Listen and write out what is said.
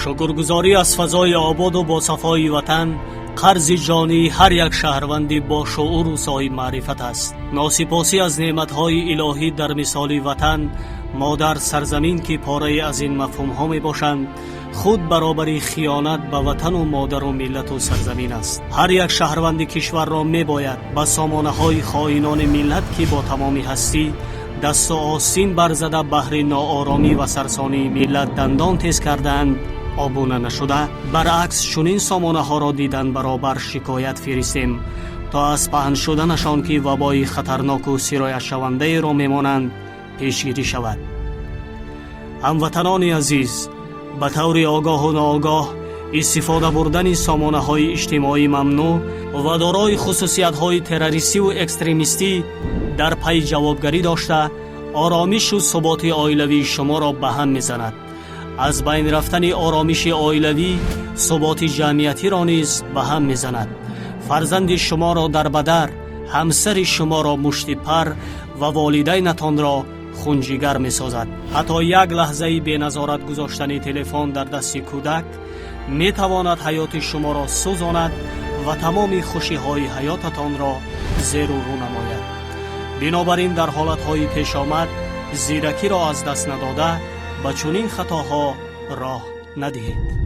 шукргузорӣ аз фазои ободу босафои ватан қарзи ҷонии ҳар як шаҳрванди бошууру соҳиб маърифат аст. носипосӣ аз неъматҳои илоҳӣ дар мисоли ватан, модар, сарзамин ки пораи аз ин мафҳумҳо мебошанд, худ баробари хиёнат ба ватану модару миллату сарзамин аст. ҳар як шаҳрванди кишварро мебояд ба сомонаҳои хоинони миллат ки бо тамоми ҳастӣ дасту остин барзада баҳри нооромӣ ва сарсонии миллат дандон тез кардаанд, обуна нашуда, баръакс чунин сомонаҳоро дидан баробар шикоят фиристем, то аз паҳн шуданашон ки вабои хатарноку сироятшавандаеро мемонанд, пешгирӣ шавад. ҳамватанони азиз, ба таври огоҳу ноогоҳ истифода бурдани сомонаҳои иҷтимоӣ мамнӯъ ва дорои хусусиятҳои террористиву экстремистӣ дар пай ҷавобгарӣ дошта, оромишу суботи оилавии шуморо ба ҳам мезанад. аз байн рафтани оромиши оилавӣ суботи ҷамъиятиро низ ба ҳам мезанад. фарзанди шуморо дарбадар, ҳамсари шуморо мушти пар ва волидайнатонро хунҷигар месозад. ҳатто як лаҳзаи беназорат гузоштани телефон дар дасти кӯдак метавонад ҳаёти шуморо сӯзонад ва тамоми хушиҳои ҳаётатонро зеру рӯ намояд. бинобар ин дар ҳолатҳои пешомад зиракиро аз даст надода ба чунин хатоҳо роҳ надиҳед.